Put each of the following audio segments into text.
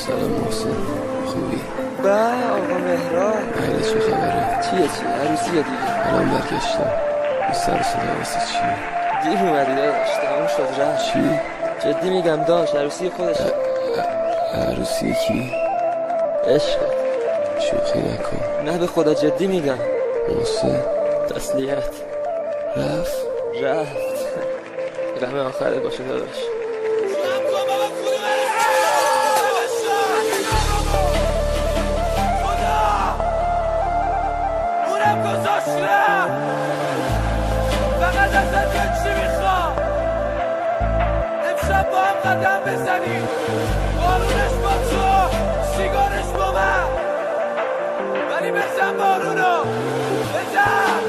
سلام محسن، خوبی؟ با آقا مهران بله چه خبره؟ چیه عروسیه دیگه. الان برگشتم. این سر صدا واسه چیه؟ دیر اومدی داشت تموم شد رفت. چی؟ جدی میگم داشت عروسی خودشه. عروسی کی؟ عشق شوخی نکن. نه به خدا جدی میگم. محسن تسلیت رفت غم آخره باشه داداش. فقط ازت یه چی میخوام، امشب با هم قدم بزنیم، بارونش با تو سیگارش با من، ولی بزن بارونو بزن.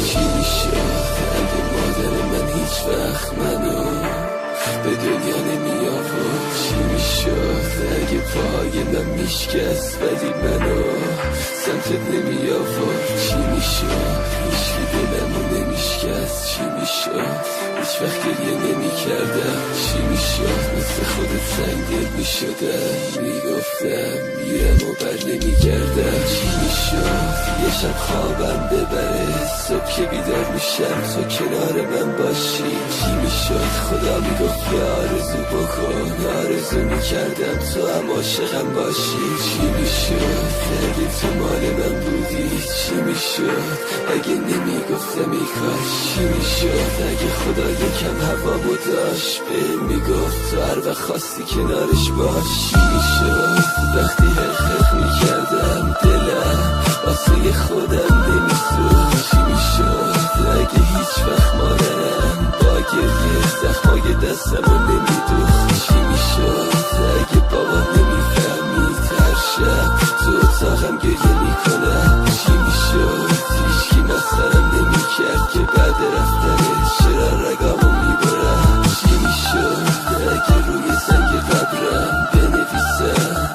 چی میشه اگه مادر من هیچ وقت منو به دنیا نمی آورد؟ چی میشد اگه پای من میشکست ولی منو سمتت نمی آورد؟ چی میشد هیچی دلمو نمیشکست؟ چی میشد هیچ وقت گریه نمی کردم؟ چی میشد مثل خودت سنگدل میشدم میگفتم میرم و بر نمی کردم؟ چی میشد یه شب خوابم ببره صبح که بیدار میشم تو کنار من باشی؟ چی میشد خدا میگفت یه آرزو بکن، آرزو میکردم تو هم عاشقم باشی؟ چی میشد اگه تو مال من بودی؟ چی میشد اگه نمیگفتم ای کاش؟ چی میشد اگه خدا یکم هوامو داشت به میگفت تو هر وقت خواستی کنارش باش؟ چی میشد وقتی حق میکردم دلم واسه خودم نمیسود؟ چی میشد اگه هیچ وقت مادرم با گریه زخمای دستمو نمیدوخت؟ چی میشد اگه بابا نمیفهمید هر شب تو اتاقم گریه میکنم؟ چی میشد هیچکی مسخرم نمیکرد که بعد رفتنت چرا رگامو میبرم؟ چی میشد اگه روی سنگ قبرم بنویسم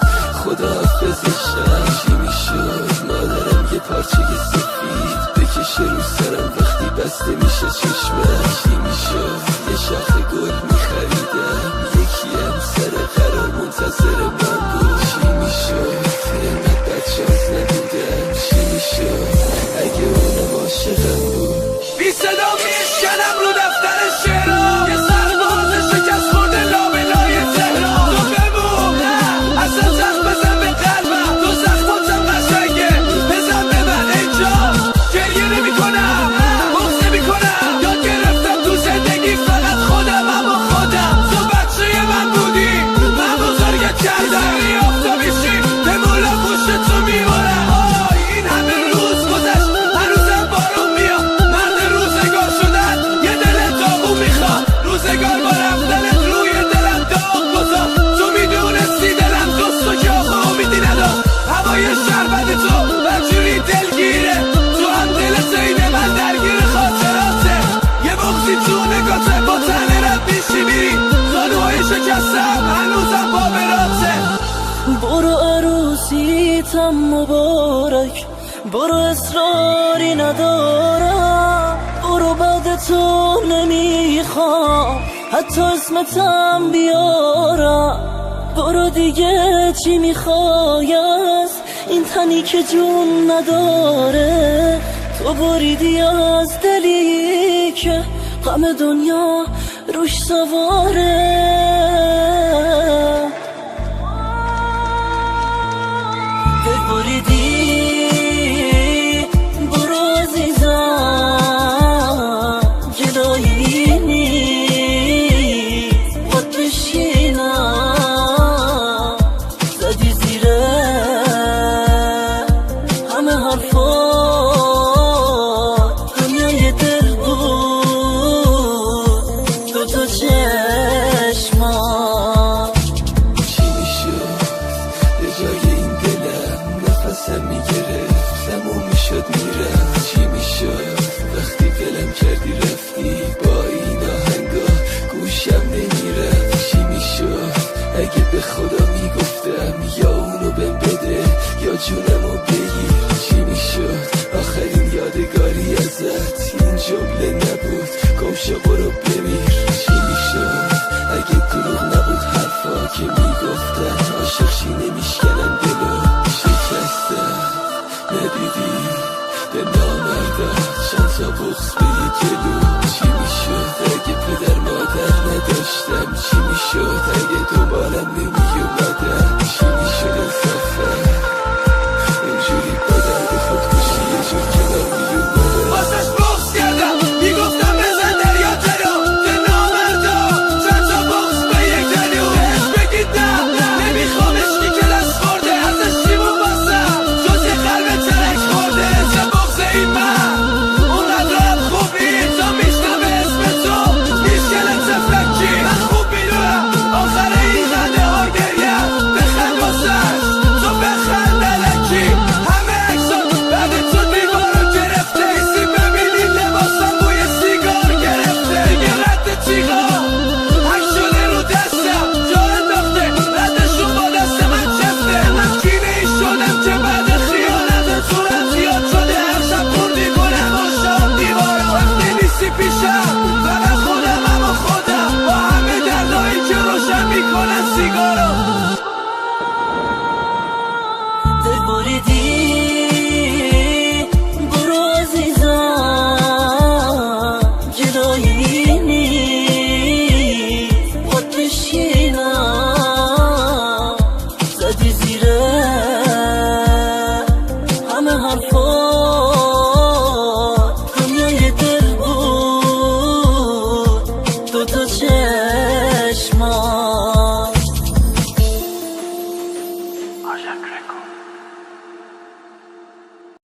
خداحافظشم؟ چی میشد مادرم یه پارچه سفید بکشه رو سرم وقتی بسته میشه چشمم؟ چی میشد یه شاخه گل میخریدم یکیم سر قرار منتظر من بود؟ چی میشد اینقدر بدشانس نبودم؟ چی میشد اگه اونم عاشقم بود؟ بی صدا میشکنم رو دفتر شعرها، یه سرباز شکست خورده لابلای تهران. تو بمون اصلا زخم بزن به قلبم، تو زخماتم قشنگه بزن به من اینجا. گریه نمی کنم بغض نمی کنم، یاد گرفتم تو زندگی فقط خودم اما خودم. تو بچه من بودی من بزرگت کردم، یافتا میشی به مولا پشت تو میمارم. این همه روز گذشت هنوزم بارون میاد، مرد روزگار شدن یه دل داغون میخواد. روزگار با رفتنت روی دلم داغ گذار، تو میدونستی دلم دوستو که آقا امیدی ندار. هوای شربت تو برجوری دلگیره، تو هم دل زین من درگیر خاطراته. یه بغضی تو نگاته با تنه رد میشی میری، زانوهای شکستم هنوزم با براته. برو عروسیتم مبارک، برو اصراری ندارم، برو بعد تو نمیخوام حتی اسمتم بیارم. برو دیگه چی میخوای از این تنی که جون نداره؟ تو بریدی از دلی که غم دنیا روش سواره. بریدی برو عزیزم جلویی نیست خود بشینم، زدی زیره همه حرفات دنیای دل بود تو چشمات. چی میشد یه جای این دلم نفسم میگرفت تموم میشد میرم؟ چی میشد وقتی ولم کردی رفتی با این آهنگا گوشم نمیرفت؟ چی میشد اگه به خدا میگفتم یا اونو بهم بده یا جونمو بگیر؟ چی میشد آخرین یادگاری ازت این جمله نبود گم شو برو بمیر؟ پیشم